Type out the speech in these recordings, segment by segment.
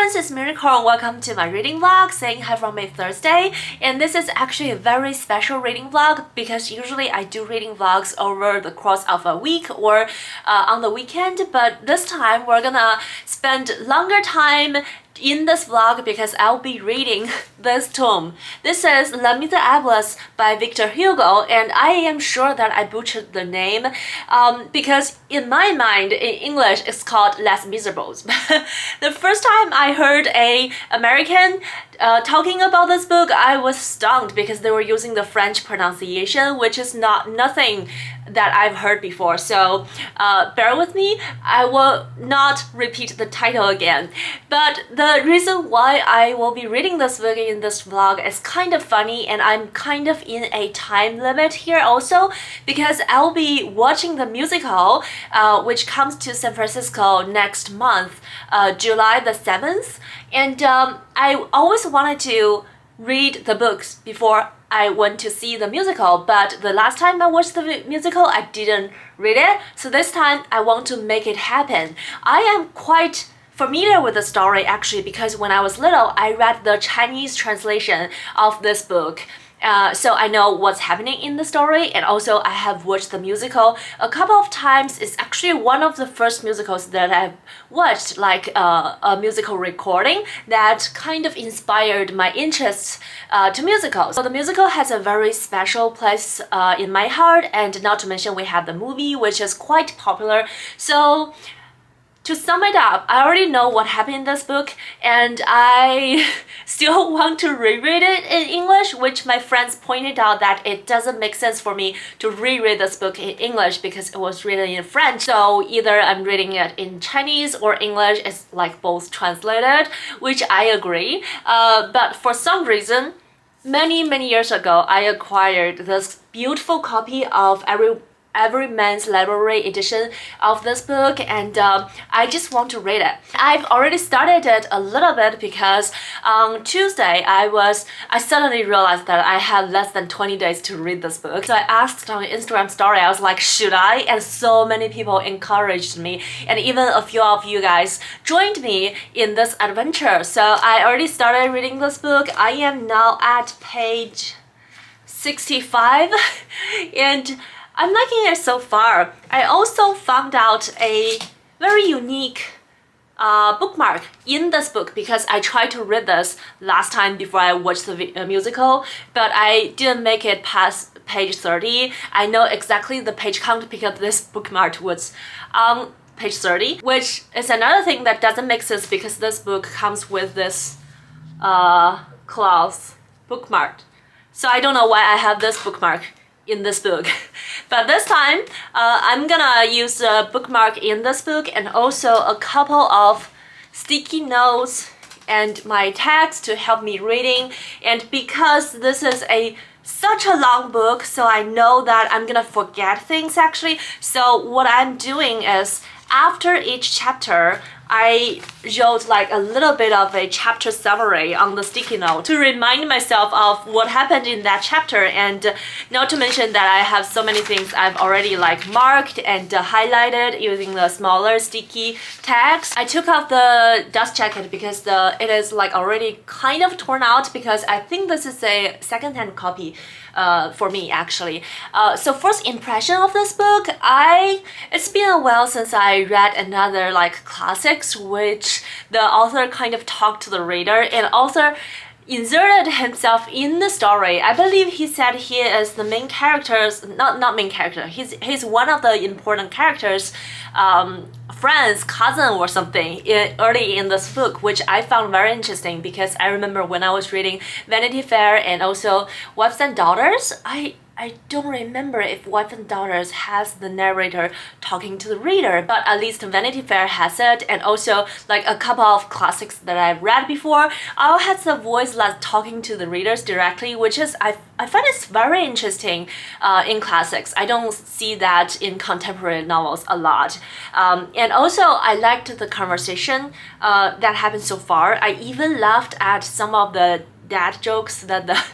friends, it's Miracle and welcome to my reading vlog saying hi from a Thursday. And this is actually a very special reading vlog because usually I do reading vlogs over the course of a week or on the weekend, but this time we're gonna spend longer time in this vlog because I'll be reading this tome. This is Les Miserables by Victor Hugo, and I am sure that I butchered the name because in my mind in English it's called Les Miserables. The first time I heard a American talking about this book, I was stunned because they were using the French pronunciation, which is nothing that I've heard before. So bear with me, I will not repeat the title again. But the reason why I will be reading this book in this vlog is kind of funny, and I'm kind of in a time limit here also because I'll be watching the musical which comes to San Francisco next month, July the 7th. And I always wanted to read the books before I went to see the musical, but the last time I watched the musical, I didn't read it. So this time I want to make it happen. I am quite familiar with the story actually because when I was little, I read the Chinese translation of this book. So I know what's happening in the story, and also I have watched the musical a couple of times. It's actually one of the first musicals that I've watched, like a musical recording that kind of inspired my interest to musicals. So the musical has a very special place in my heart, and not to mention we have the movie, which is quite popular. So to sum it up, I already know what happened in this book, and I still want to reread it in English, which my friends pointed out that it doesn't make sense for me to reread this book in English because it was written in French. So either I'm reading it in Chinese or English, it's like both translated, which I agree. But for some reason, many years ago, I acquired this beautiful copy of Everyman's Library edition of this book, and I just want to read it. I've already started it a little bit because on Tuesday I suddenly realized that I had less than 20 days to read this book. So I asked on Instagram story, I was like, should I? And so many people encouraged me, and even a few of you guys joined me in this adventure. So I already started reading this book. I am now at page 65 and I'm liking it so far. I also found out a very unique bookmark in this book because I tried to read this last time before I watched the musical, but I didn't make it past page 30. I know exactly the page count because this bookmark was on page 30, which is another thing that doesn't make sense because this book comes with this cloth bookmark. So I don't know why I have this bookmark in this book. But this time I'm gonna use a bookmark in this book and also a couple of sticky notes and my tags to help me reading. And because this is such a long book, so I know that I'm gonna forget things actually. So what I'm doing is after each chapter, I wrote like a little bit of a chapter summary on the sticky note to remind myself of what happened in that chapter, and not to mention that I have so many things I've already like marked and highlighted using the smaller sticky tags. I took off the dust jacket because it is like already kind of torn out because I think this is a second-hand copy for me actually. So first impression of this book, it's been a while since I read another like classics which the author kind of talked to the reader and author inserted himself in the story. I believe he said he is the main character's, not main character, he's one of the important characters, friend's cousin or something early in this book, which I found very interesting because I remember when I was reading Vanity Fair and also Wives and Daughters, I don't remember if Wives and Daughters has the narrator talking to the reader, but at least Vanity Fair has it, and also like a couple of classics that I've read before all has the voice like talking to the readers directly, which is I find it's very interesting in classics. I don't see that in contemporary novels a lot. And also I liked the conversation that happened so far. I even laughed at some of the dad jokes that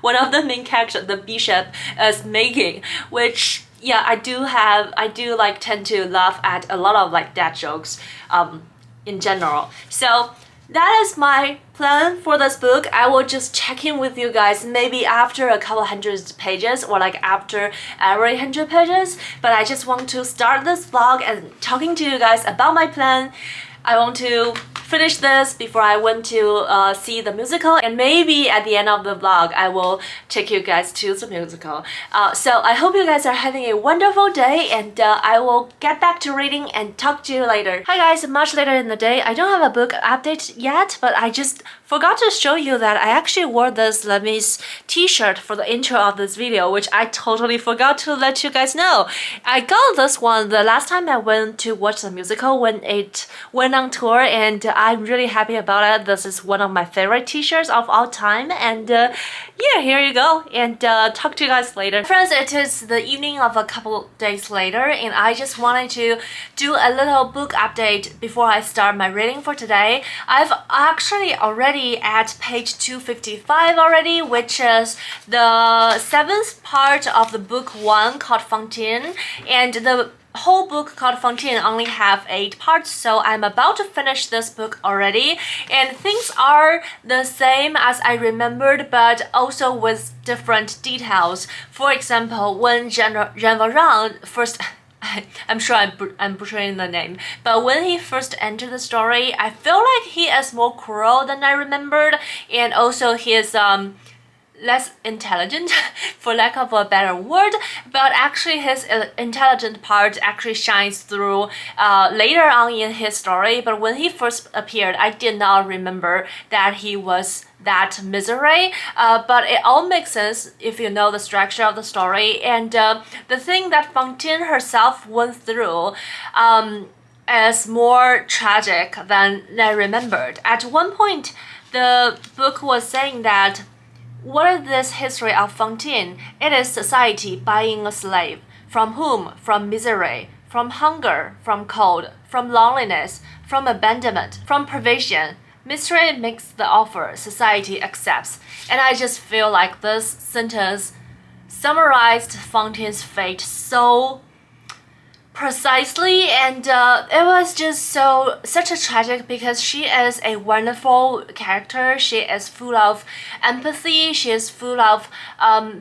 one of the main characters, the bishop, is making, which yeah, I do like tend to laugh at a lot of like dad jokes in general. So that is my plan for this book. I will just check in with you guys maybe after a couple hundred pages or like after every 100 pages. But I just want to start this vlog and talking to you guys about my plan. I want to finish this before I went to see the musical, and maybe at the end of the vlog I will take you guys to the musical. So I hope you guys are having a wonderful day, and I will get back to reading and talk to you later. Hi guys, much later in the day. I don't have a book update yet, but I just forgot to show you that I actually wore this Lemis t-shirt for the intro of this video, which I totally forgot to let you guys know. I got this one the last time I went to watch the musical when it went on tour, and I'm really happy about it. This is one of my favorite t-shirts of all time, and yeah, here you go, and talk to you guys later. Friends, it is the evening of a couple days later, and I just wanted to do a little book update before I start my reading for today. I've actually already at page 255 already, which is the 7th part of the book 1 called Fontaine, and the whole book called Fontaine only have 8 parts, so I'm about to finish this book already, and things are the same as I remembered, but also with different details. For example, when Jean Valjean first I'm sure I'm butchering the name, but when he first entered the story, I feel like he is more cruel than I remembered, and also he is less intelligent, for lack of a better word, but actually his intelligent part actually shines through later on in his story. But when he first appeared, I did not remember that he was that miserable, but it all makes sense if you know the structure of the story, and the thing that Fontaine herself went through is more tragic than I remembered. At one point, the book was saying that what is this history of Fontaine? It is society buying a slave. From whom? From misery, from hunger, from cold, from loneliness, from abandonment, from privation. Mystery makes the offer, society accepts. And I just feel like this sentence summarized Fontaine's fate so precisely, and it was just such a tragic, because she is a wonderful character. She is full of empathy, she is full of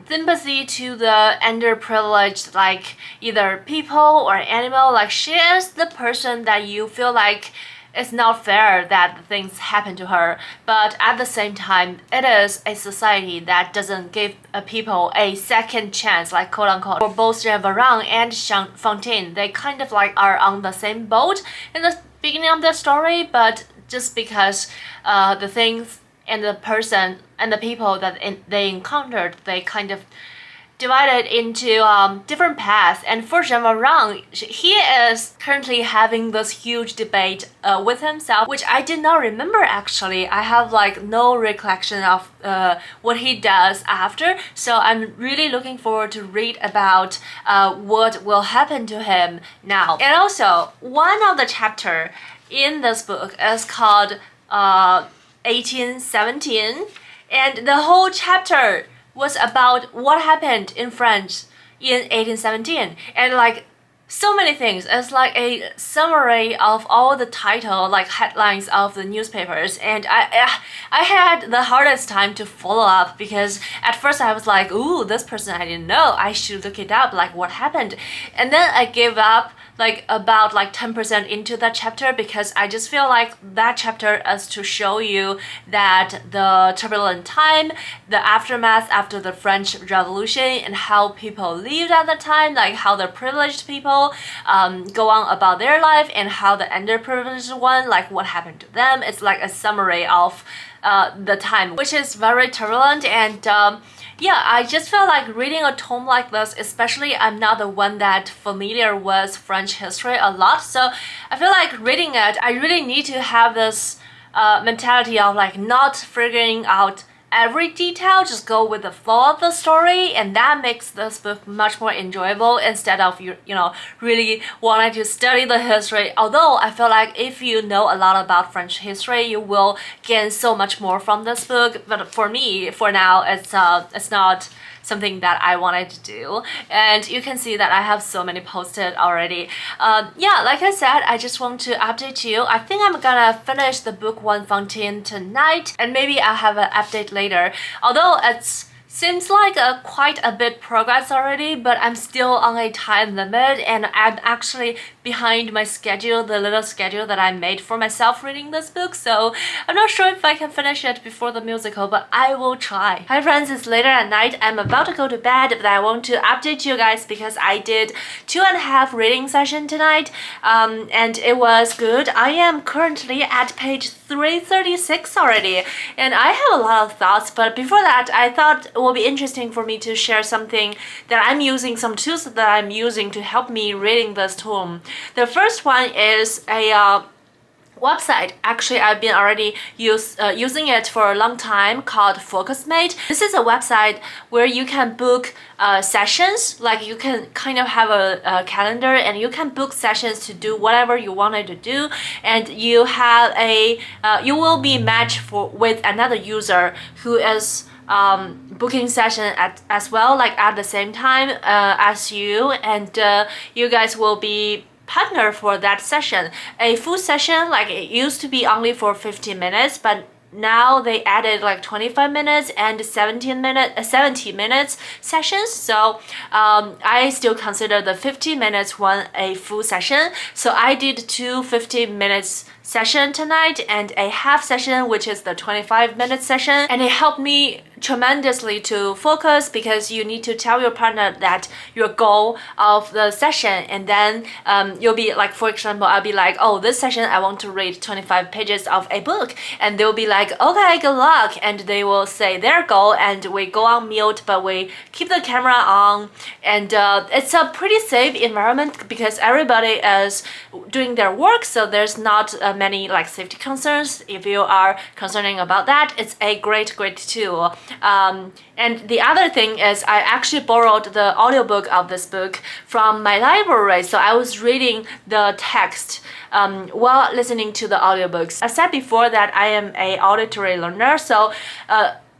sympathy to the underprivileged, like either people or animal. Like she is the person that you feel like it's not fair that things happen to her, but at the same time, it is a society that doesn't give people a second chance, like quote unquote. For both Jean Valjean and Fontaine, they kind of like are on the same boat in the beginning of the story, but just because the things and the person and the people that they encountered, they kind of divided into different paths. And for Jean Valjean, he is currently having this huge debate with himself, which I did not remember actually. I have like no recollection of what he does after, so I'm really looking forward to read about what will happen to him now. And also, one of the chapter in this book is called 1817, and the whole chapter was about what happened in France in 1817, and like so many things. It's like a summary of all the title, like headlines of the newspapers, and I had the hardest time to follow up, because at first I was like, ooh, this person I didn't know, I should look it up, like what happened, and then I gave up like about like 10% into that chapter, because I just feel like that chapter is to show you that the turbulent time, the aftermath after the French Revolution, and how people lived at the time, like how the privileged people go on about their life, and how the underprivileged one, like what happened to them. It's like a summary of the time, which is very turbulent, and yeah, I just felt like reading a tome like this, especially I'm not the one that familiar with French history a lot, so I feel like reading it, I really need to have this mentality of like not figuring out every detail, just go with the flow of the story, and that makes this book much more enjoyable instead of you know really wanting to study the history. Although I feel like if you know a lot about French history, you will gain so much more from this book, but for me, for now, it's not something that I wanted to do. And you can see that I have so many posted already. Yeah, like I said, I just want to update you. I think I'm gonna finish the book 1 Fontaine tonight, and maybe I'll have an update later. Although it's seems like quite a bit progress already, but I'm still on a time limit and I'm actually behind my schedule, the little schedule that I made for myself reading this book, so I'm not sure if I can finish it before the musical, but I will try. Hi friends, it's later at night. I'm about to go to bed, but I want to update you guys because I did 2.5 reading session tonight, and it was good. I am currently at page 336 already, and I have a lot of thoughts, but before that, I thought it will be interesting for me to share something that I'm using, some tools that I'm using to help me reading this tome. The first one is a website. Actually, I've been already using it for a long time, called FocusMate. This is a website where you can book sessions, like you can kind of have a calendar and you can book sessions to do whatever you wanted to do, and you have a you will be matched with another user who is booking session as well, like at the same time as you, and you guys will be partner for that session. A full session, like it used to be only for 15 minutes, but now they added like 25 minutes and 70 minutes sessions. So I still consider the 50 minutes one a full session. So I did 2 50 minutes session tonight and a half session, which is the 25-minute session, and it helped me tremendously to focus because you need to tell your partner that your goal of the session, and then you'll be like, for example, I'll be like, oh, this session I want to read 25 pages of a book, and they'll be like, okay, good luck, and they will say their goal, and we go on mute, but we keep the camera on, and it's a pretty safe environment because everybody is doing their work, so there's not many like safety concerns. If you are concerning about that, it's a great tool. And the other thing is I actually borrowed the audiobook of this book from my library, so I was reading the text while listening to the audiobooks. I said before that I am a auditory learner, so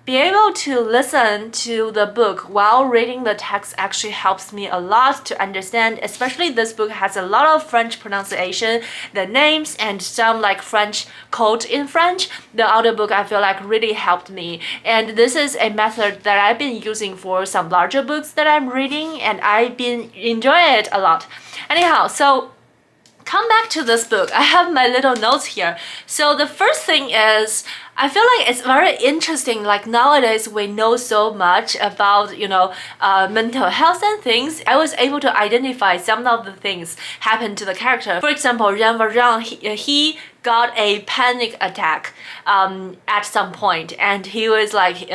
be able to listen to the book while reading the text actually helps me a lot to understand, especially this book has a lot of French pronunciation, the names, and some like French code in French. The audiobook I feel like really helped me, and this is a method that I've been using for some larger books that I'm reading, and I've been enjoying it a lot. Anyhow, so come back to this book. I have my little notes here. So the first thing is, I feel like it's very interesting, like nowadays we know so much about, you know, mental health and things. I was able to identify some of the things happen to the character. For example, Jean Valjean, he got a panic attack at some point, and he was like,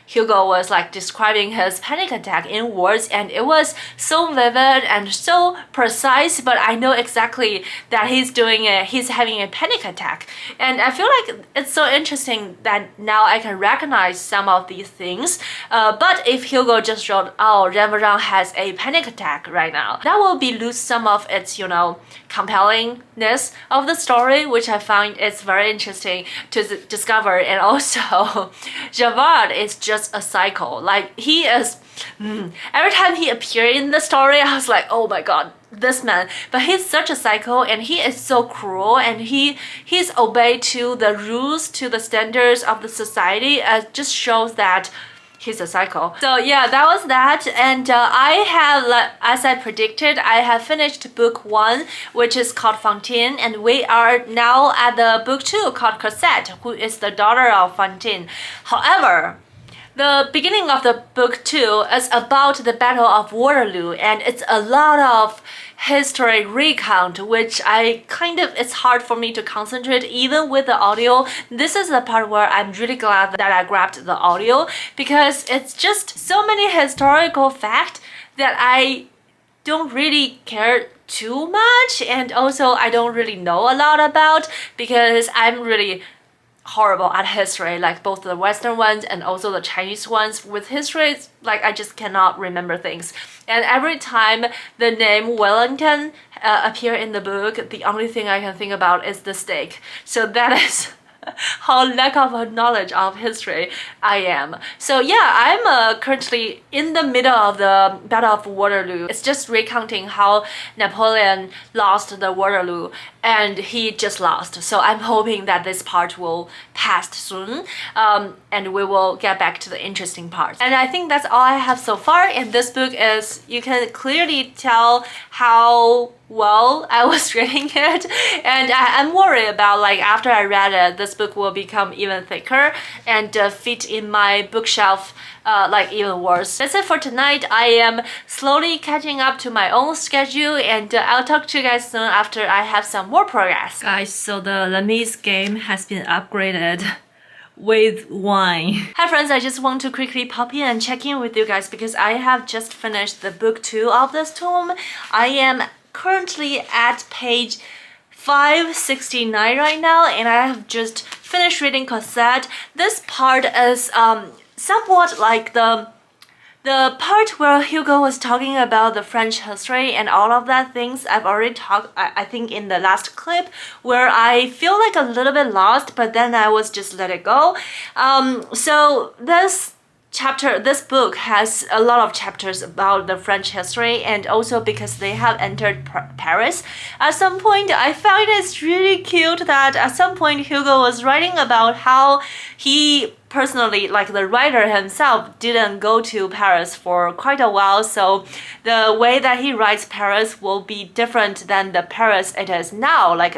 Hugo was like describing his panic attack in words, and it was so vivid and so precise, but I know exactly that he's having a panic attack. And I feel like it's so interesting that now I can recognize some of these things. But if Hugo just wrote, oh, Jean Valjean has a panic attack right now, that will be lose some of its, you know, compellingness of the story, which I find is very interesting to discover. And also, Javard is just a psycho. Like, he is every time he appeared in the story, I was like, oh my god, this man. But he's such a psycho, and he is so cruel, and he's obeyed to the rules, to the standards of the society. It just shows that he's a psycho. So yeah, that was that. And I have, as I predicted, I have finished book 1, which is called Fontaine, and we are now at the book 2 called Cosette, who is the daughter of Fontaine. However, the beginning of the book 2 is about the Battle of Waterloo, and it's a lot of history recount, which it's hard for me to concentrate even with the audio. This is the part where I'm really glad that I grabbed the audio, because it's just so many historical facts that I don't really care too much, and also I don't really know a lot about, because I'm really horrible at history, like both the Western ones and also the Chinese ones. With history, like I just cannot remember things, and every time the name Wellington appear in the book, the only thing I can think about is the steak. So that is how lack of knowledge of history I am. So yeah, I'm currently in the middle of the Battle of Waterloo. It's just recounting how Napoleon lost the Waterloo and he just lost. So I'm hoping that this part will pass soon, and we will get back to the interesting part. And I think that's all I have so far. And this book is, you can clearly tell how well I was reading it, and I'm worried about, like, after I read it, this book will become even thicker and fit in my bookshelf like even worse. That's it for tonight. I am slowly catching up to my own schedule, and I'll talk to you guys soon after I have some more progress. Guys, so the Lemise game has been upgraded with wine. Hi friends, I just want to quickly pop in and check in with you guys because I have just finished the book 2 of this tome. I am currently at page 569 right now, and I have just finished reading Cosette. This part is somewhat like the part where Hugo was talking about the French history and all of that things. I've already talked, I think, in the last clip, where I feel like a little bit lost, but then I was just let it go. So this book has a lot of chapters about the French history, and also because they have entered Paris at some point. I found it's really cute that at some point Hugo was writing about how he personally, like the writer himself, didn't go to Paris for quite a while, so the way that he writes Paris will be different than the Paris it is now, like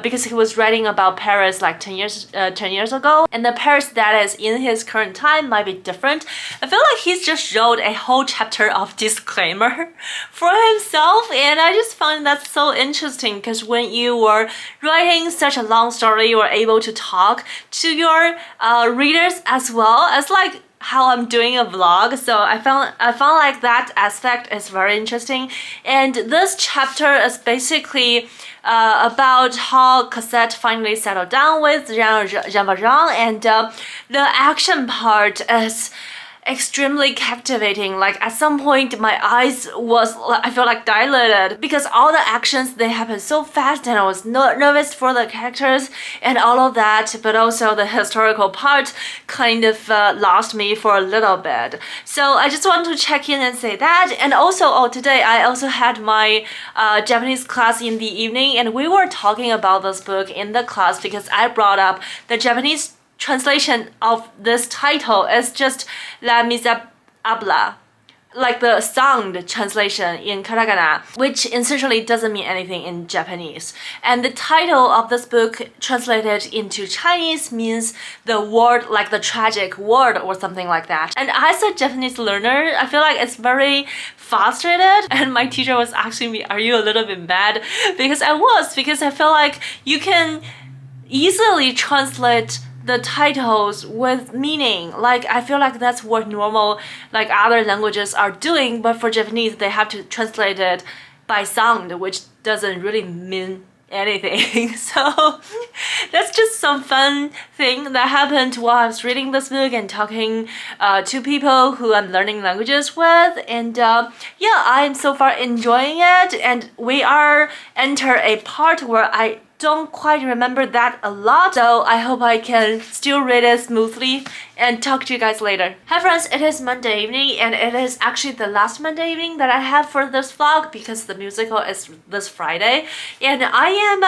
because he was writing about Paris like 10 years ago, and the Paris that is in his current time might be different. I feel like he's just wrote a whole chapter of disclaimer for himself, and I just found that so interesting because when you were writing such a long story, you were able to talk to your readers as well as like how I'm doing a vlog. So I found like that aspect is very interesting. And this chapter is basically about how Cosette finally settled down with Jean Valjean, and the action part is extremely captivating. Like at some point my eyes was, I feel like, dilated because all the actions, they happen so fast, and I was nervous for the characters and all of that, but also the historical part kind of lost me for a little bit. So I just want to check in and say that. And also, today I also had my Japanese class in the evening, and we were talking about this book in the class because I brought up the Japanese translation of this title is just La Miserable, like the sound translation in katakana, which essentially doesn't mean anything in Japanese. And the title of this book translated into Chinese means the word, like the tragic word or something like that. And as a Japanese learner, I feel like it's very frustrated, and my teacher was asking me, are you a little bit mad? Because I feel like you can easily translate the titles with meaning. Like I feel like that's what normal, like, other languages are doing, but for Japanese they have to translate it by sound, which doesn't really mean anything. So that's just some fun thing that happened while I was reading this book and talking to people who I'm learning languages with. And yeah, I'm so far enjoying it, and we are enter a part where I don't quite remember that a lot, so I hope I can still read it smoothly and talk to you guys later. Hi friends, it is Monday evening, and it is actually the last Monday evening that I have for this vlog because the musical is this Friday, and I am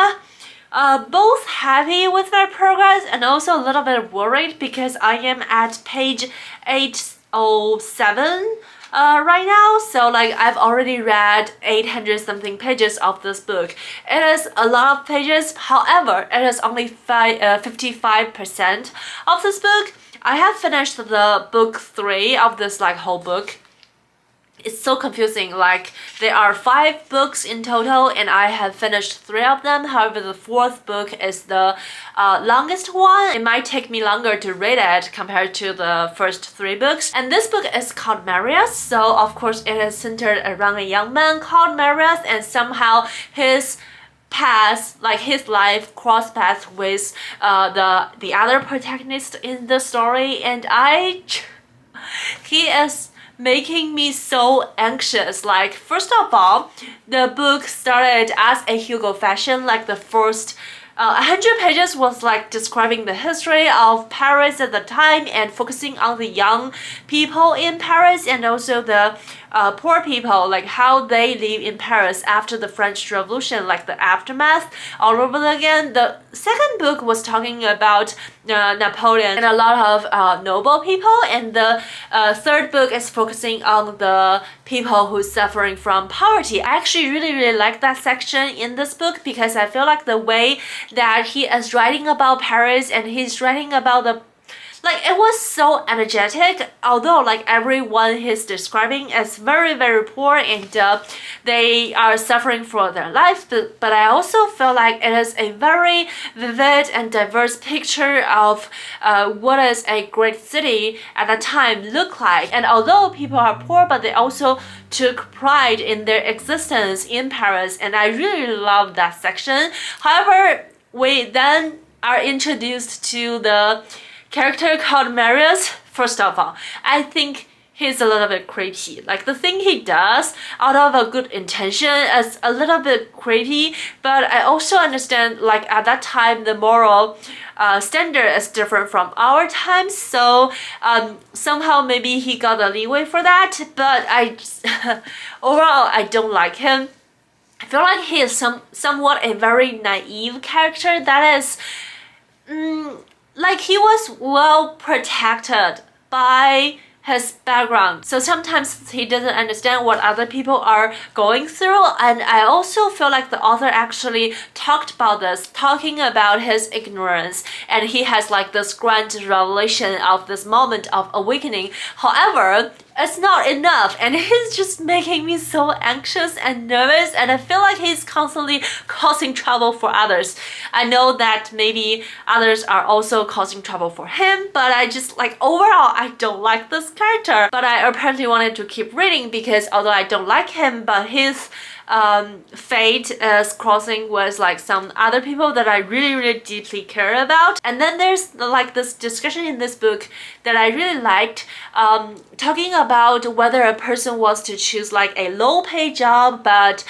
both happy with my progress and also a little bit worried because I am at page 807 right now. So like I've already read 800 something pages of this book. It is a lot of pages, however it is only 55% of this book. I have finished the book 3 of this like whole book. It's so confusing, like there are 5 books in total and I have finished 3 of them. However, the 4th book is the longest one. It might take me longer to read it compared to the first 3 books. And this book is called Marius, so of course it is centered around a young man called Marius, and somehow his past, like his life, cross paths with the other protagonist in the story, and he is making me so anxious. Like, first of all, the book started as a Hugo fashion, like the first 100 pages was like describing the history of Paris at the time and focusing on the young people in Paris and also the poor people, like how they live in Paris after the French Revolution, like the aftermath all over again. The second book was talking about Napoleon and a lot of noble people, and the third book is focusing on the people who's suffering from poverty. I actually really like that section in this book because I feel like the way that he is writing about Paris and he's writing about the it was so energetic, although like everyone he's describing is very poor and they are suffering for their life, but I also feel like it is a very vivid and diverse picture of what is a great city at the time look like. And although people are poor, but they also took pride in their existence in Paris, and I really love that section. However, we then are introduced to the character called Marius. First of all, I think he's a little bit creepy. Like the thing he does out of a good intention is a little bit creepy, but I also understand like at that time the moral standard is different from our time, so somehow maybe he got a leeway for that, but I just overall I don't like him. I feel like he is somewhat a very naive character that is like he was well protected by his background, so sometimes he doesn't understand what other people are going through. And I also feel like the author actually talked about this, talking about his ignorance, and he has like this grand revelation of this moment of awakening. However, it's not enough, and he's just making me so anxious and nervous, and I feel like he's constantly causing trouble for others. I know that maybe others are also causing trouble for him, but I just like overall I don't like this character. But I apparently wanted to keep reading because although I don't like him, but his fate is crossing with like some other people that I really deeply care about. And then there's like this discussion in this book that I really liked, talking about whether a person wants to choose like a low pay job but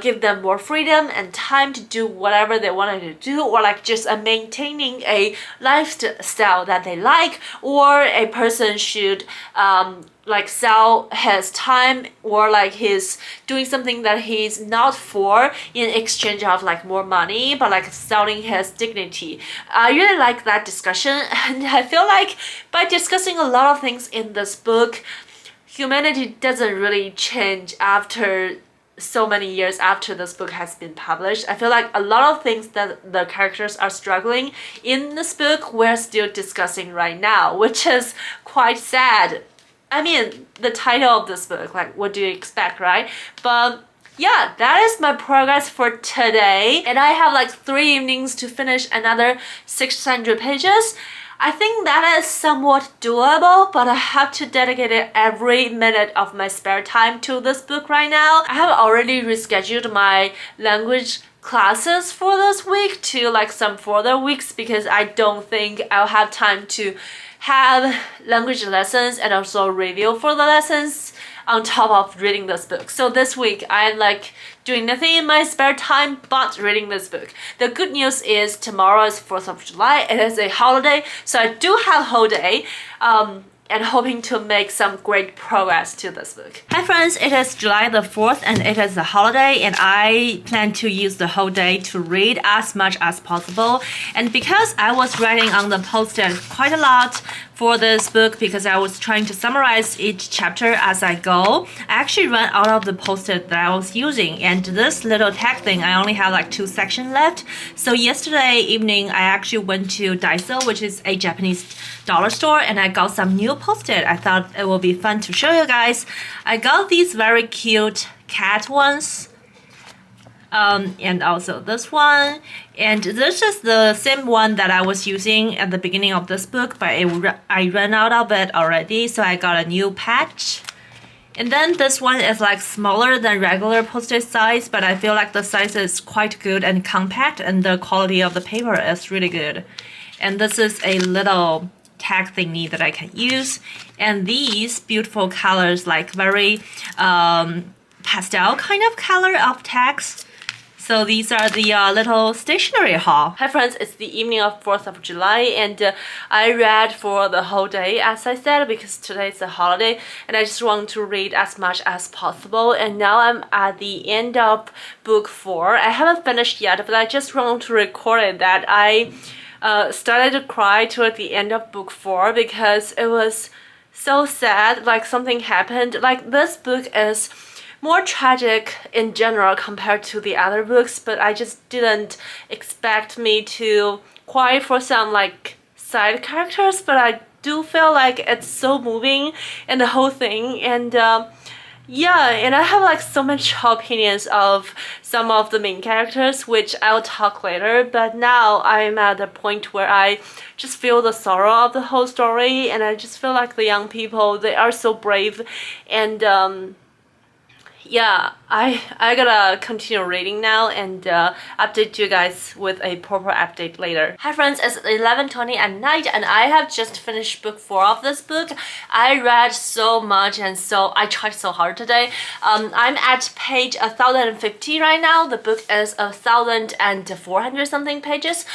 give them more freedom and time to do whatever they wanted to do, or like just maintaining a lifestyle that they like, or a person should like sell his time, or like he's doing something that he's not for in exchange of like more money, but like selling his dignity. I really like that discussion, and I feel like by discussing a lot of things in this book, humanity doesn't really change after so many years after this book has been published. I feel like a lot of things that the characters are struggling in this book we're still discussing right now, which is quite sad. I mean, the title of this book, like, what do you expect, right? But yeah, that is my progress for today. And I have like 3 evenings to finish another 600 pages. I think that is somewhat doable, but I have to dedicate every minute of my spare time to this book right now. I have already rescheduled my language classes for this week to like some further weeks because I don't think I'll have time to have language lessons and also review for the lessons on top of reading this book. So this week I'm like doing nothing in my spare time but reading this book. The good news is tomorrow is 4th of July. It is a holiday, so I do have a whole day and hoping to make some great progress to this book. Hi friends, it is July the 4th and it is a holiday, and I plan to use the whole day to read as much as possible. And because I was writing on the post-it quite a lot for this book because I was trying to summarize each chapter as I go, I actually ran out of the post-it that I was using, and this little tag thing, I only have like 2 sections left. So yesterday evening I actually went to Daiso, which is a Japanese dollar store, and I got some new post-it. I thought it would be fun to show you guys. I got these very cute cat ones, and also this one, and this is the same one that I was using at the beginning of this book, but I ran out of it already, so I got a new patch. And then this one is like smaller than regular post-it size, but I feel like the size is quite good and compact, and the quality of the paper is really good. And this is a little tag thingy that I can use, and these beautiful colors, like very pastel kind of color of tags. So these are the little stationery haul. Hi friends, it's the evening of 4th of July and I read for the whole day as I said because today is a holiday and I just want to read as much as possible, and now I'm at the end of book 4. I haven't finished yet, but I just want to record it that I started to cry toward the end of book 4 because it was so sad, like something happened. Like this book is more tragic in general compared to the other books, but I just didn't expect me to cry for some like side characters, but I do feel like it's so moving in the whole thing. And yeah, and I have like so much opinions of some of the main characters, which I'll talk later, but now I'm at the point where I just feel the sorrow of the whole story, and I just feel like the young people, they are so brave, and yeah, I gotta continue reading now and update you guys with a proper update later. Hi friends, it's 11:20 at night and I have just finished book 4 of this book. I read so much and so I tried so hard today. I'm at page 1050 right now. The book is 1400 something pages.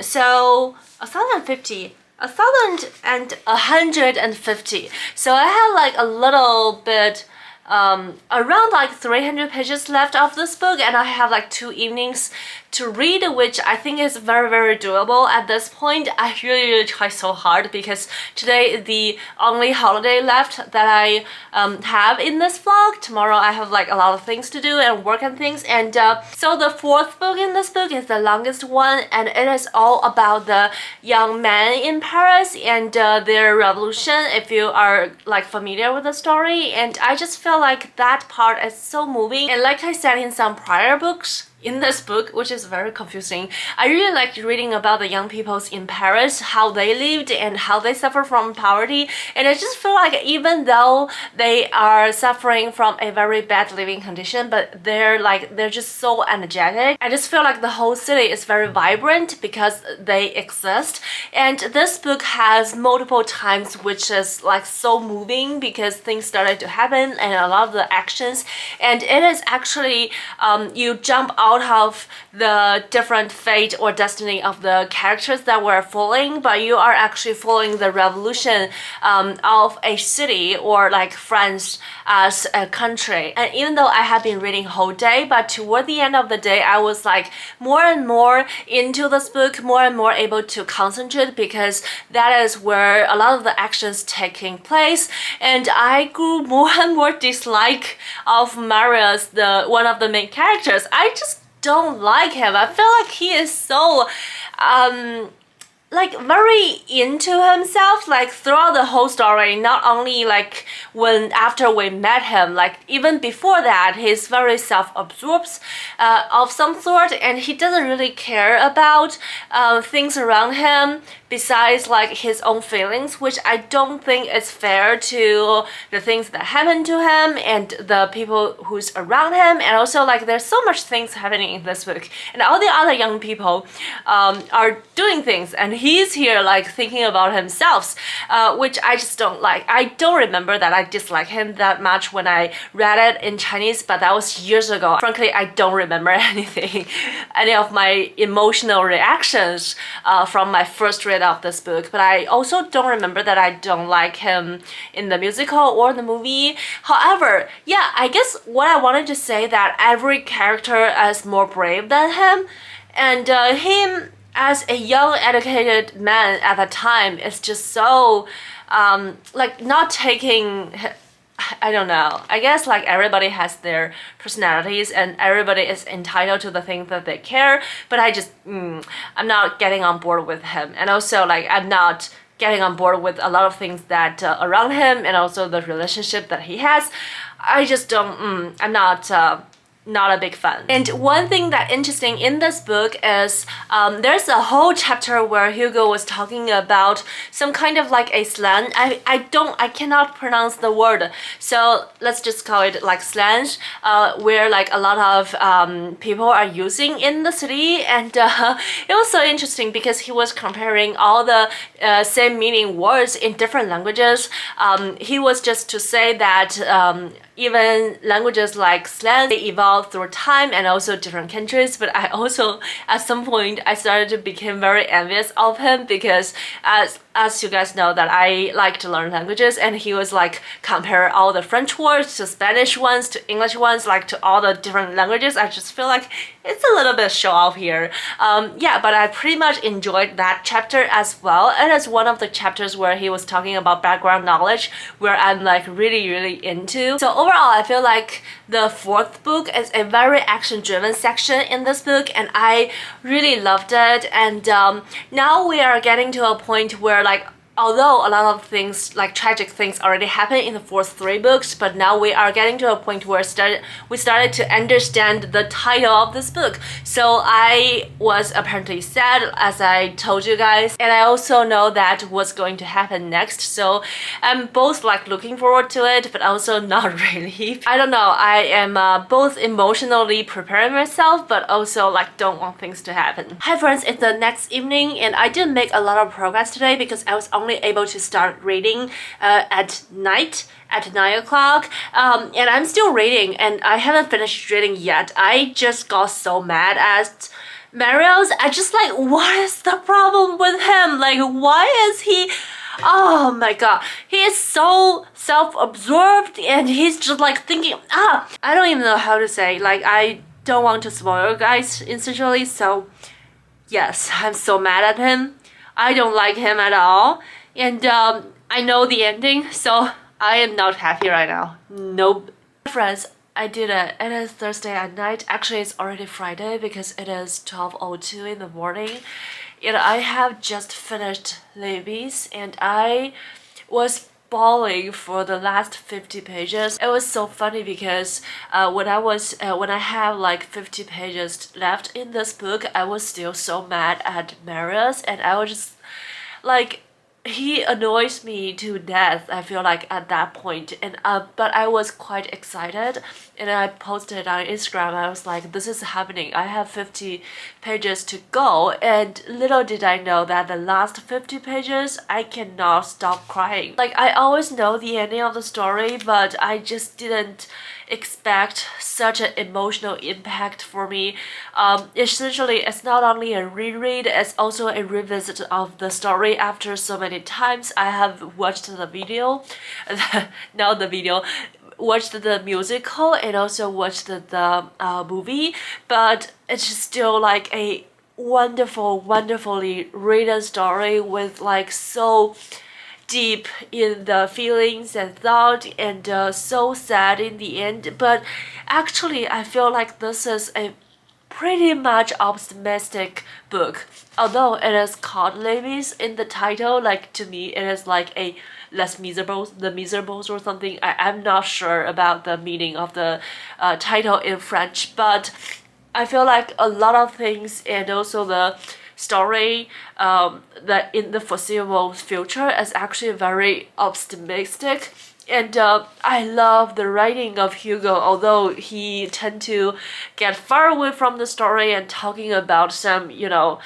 So 1050. 1150. So I have like a little bit around like 300 pages left of this book, and I have like 2 evenings to read, which I think is very doable at this point. I really try so hard because today is the only holiday left that I have in this vlog. Tomorrow I have like a lot of things to do and work and things, and so the 4th book in this book is the longest one, and it is all about the young men in Paris and their revolution, if you are like familiar with the story. And I just feel like that part is so moving, and like I said in some prior books, in this book, which is very confusing, I really liked reading about the young peoples in Paris, how they lived and how they suffer from poverty. And I just feel like even though they are suffering from a very bad living condition, but they're just so energetic. I just feel like the whole city is very vibrant because they exist. And this book has multiple times which is like so moving because things started to happen and a lot of the actions, and it is actually you jump out of the different fate or destiny of the characters that we're following, but you are actually following the revolution of a city or like France as a country. And even though I have been reading whole day, but toward the end of the day I was like more and more into this book, more and more able to concentrate because that is where a lot of the actions taking place. And I grew more and more dislike of Marius, the one of the main characters. I just don't like him. I feel like he is so like very into himself, like throughout the whole story, not only like when after we met him, like even before that he's very self-absorbed of some sort, and he doesn't really care about things around him besides like his own feelings, which I don't think is fair to the things that happen to him and the people who's around him. And also like there's so much things happening in this book, and all the other young people are doing things and he's here like thinking about himself, which I just don't like. I don't remember that I dislike him that much when I read it in Chinese, but that was years ago. Frankly, I don't remember anything, any of my emotional reactions from my first read of this book. But I also don't remember that I don't like him in the musical or the movie. However, yeah, I guess what I wanted to say that every character is more brave than him, and him as a young educated man at the time is just so like not taking, I don't know, I guess like everybody has their personalities and everybody is entitled to the things that they care, but I just I'm not getting on board with him. And also like I'm not getting on board with a lot of things that around him, and also the relationship that he has. I just don't I'm not a big fan. And one thing that interesting in this book is there's a whole chapter where Hugo was talking about some kind of like a slang. I cannot pronounce the word, so let's just call it like slang, where like a lot of people are using in the city. And it was so interesting because he was comparing all the same meaning words in different languages. He was just to say that even languages like slang, they evolved travel through time and also different countries. But I also, at some point, I started to become very envious of him because as you guys know that I like to learn languages, and he was like compare all the French words to Spanish ones to English ones, like to all the different languages. I just feel like it's a little bit show off here. Yeah, but I pretty much enjoyed that chapter as well. It is one of the chapters where he was talking about background knowledge, where I'm like really into. So overall, I feel like the fourth book is a very action-driven section in this book, and I really loved it. And now we are getting to a point where like although a lot of things like tragic things already happened in the first three books, but now we are getting to a point where we started to understand the title of this book. So I was apparently sad, as I told you guys, and I also know that what's going to happen next. So I'm both like looking forward to it, but also not really. I don't know, I am both emotionally preparing myself, but also like don't want things to happen. Hi friends, it's the next evening, and I didn't make a lot of progress today because I was only able to start reading at night at 9 o'clock, and I'm still reading and I haven't finished reading yet. I just got so mad at Marius. I just like, what is the problem with him? Like, why is he, oh my god, he is so self-absorbed, and he's just like thinking, I don't even know how to say, like, I don't want to spoil guys essentially. So yes, I'm so mad at him. I don't like him at all. And I know the ending, so I am not happy right now. Nope. Friends, I did it. It is Thursday at night. Actually, it's already Friday because it is 12:02 in the morning. And I have just finished Les, and I was bawling for the last 50 pages. It was so funny because when I have like 50 pages left in this book, I was still so mad at Marius, and I was just like, he annoys me to death, I feel like, at that point. And but I was quite excited, and I posted on Instagram. I was like, this is happening, I have 50 pages to go. And little did I know that the last 50 pages I cannot stop crying. Like, I always know the ending of the story, but I just didn't expect such an emotional impact for me. Essentially, it's not only a reread, it's also a revisit of the story after so many times. I have watched the video, not the video, watched the musical, and also watched the movie, but it's still like a wonderfully written story with like so deep in the feelings and thought, and so sad in the end. But actually, I feel like this is a pretty much optimistic book. Although it is called Les in the title, like to me it is like a Les Miserables, the Miserables or something. I'm not sure about the meaning of the title in French, but I feel like a lot of things, and also the story that in the foreseeable future is actually very optimistic. And I love the writing of Hugo, although he tend to get far away from the story and talking about some, you know,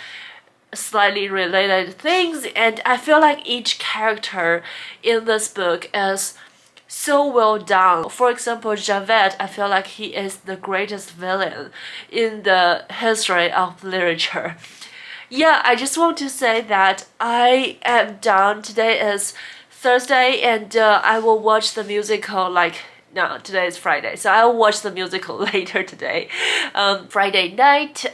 slightly related things. And I feel like each character in this book is so well done. For example, Javert, I feel like he is the greatest villain in the history of literature. Yeah, I just want to say that I am done. Today is Thursday, and I will watch the musical like, no, today is Friday, so I will watch the musical later today, Friday night.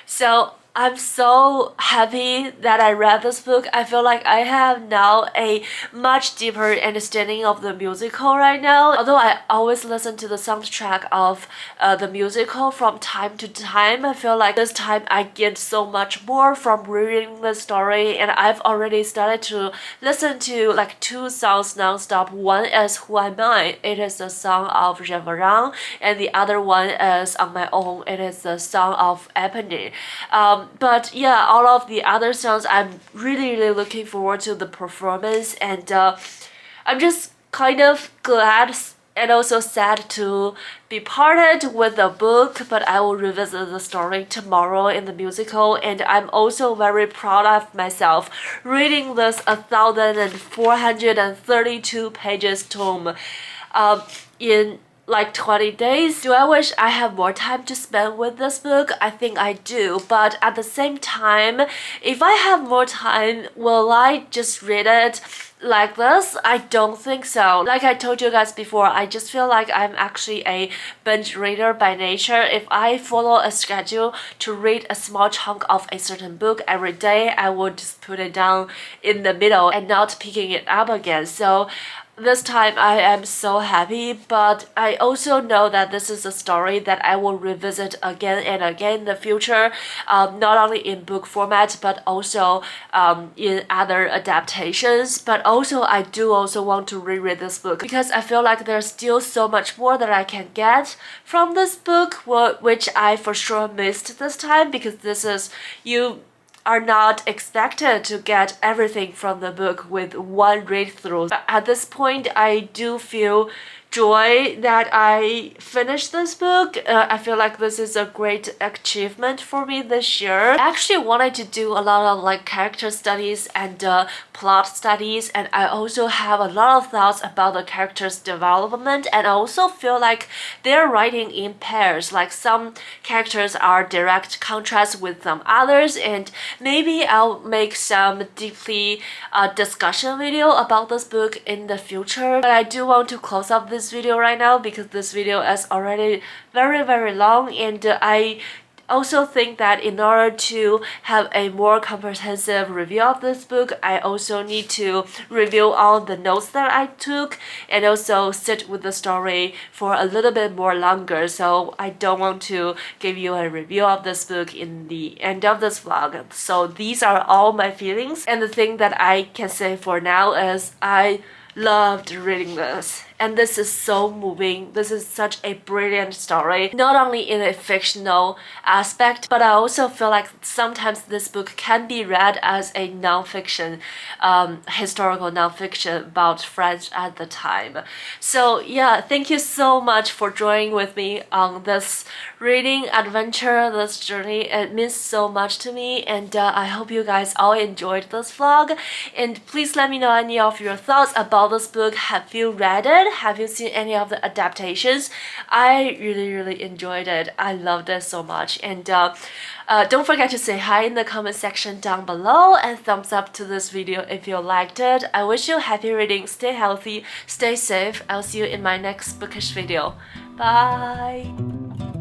So I'm so happy that I read this book. I feel like I have now a much deeper understanding of the musical right now. Although I always listen to the soundtrack of the musical from time to time, I feel like this time I get so much more from reading the story, and I've already started to listen to like 2 songs non-stop. One is Who Am I? It is the song of Jean, and the other one is On My Own. It is the song of Ebony. But yeah, all of the other songs, I'm really looking forward to the performance, and I'm just kind of glad and also sad to be parted with the book, but I will revisit the story tomorrow in the musical. And I'm also very proud of myself reading this 1,432 pages tome in like 20 days. Do I wish I had more time to spend with this book? I think I do, but at the same time, if I have more time, will I just read it like this? I don't think so. Like I told you guys before, I just feel like I'm actually a binge reader by nature. If I follow a schedule to read a small chunk of a certain book every day, I would just put it down in the middle and not picking it up again. So this time I am so happy, but I also know that this is a story that I will revisit again and again in the future, not only in book format but also in other adaptations. But also I do also want to reread this book because I feel like there's still so much more that I can get from this book, which I for sure missed this time, because this is you are not expected to get everything from the book with one read through. At this point, I do feel joy that I finished this book. I feel like this is a great achievement for me this year. I actually wanted to do a lot of like character studies and plot studies, and I also have a lot of thoughts about the characters' development, and I also feel like they're writing in pairs. Like some characters are direct contrast with some others, and maybe I'll make some deeply discussion video about this book in the future. But I do want to close up this video right now because this video is already very long, and I also think that in order to have a more comprehensive review of this book, I also need to review all the notes that I took and also sit with the story for a little bit more longer. So I don't want to give you a review of this book in the end of this vlog. So these are all my feelings, and the thing that I can say for now is I loved reading this, and this is so moving. This is such a brilliant story, not only in a fictional aspect, but I also feel like sometimes this book can be read as a non-fiction, historical non-fiction about France at the time. So yeah, thank you so much for joining with me on this reading adventure, this journey. It means so much to me, and I hope you guys all enjoyed this vlog. And please let me know any of your thoughts about this book. Have you read it? Have you seen any of the adaptations? I really enjoyed it. I loved it so much. And don't forget to say hi in the comment section down below, and thumbs up to this video if you liked it. I wish you happy reading, stay healthy, stay safe. I'll see you in my next bookish video. Bye!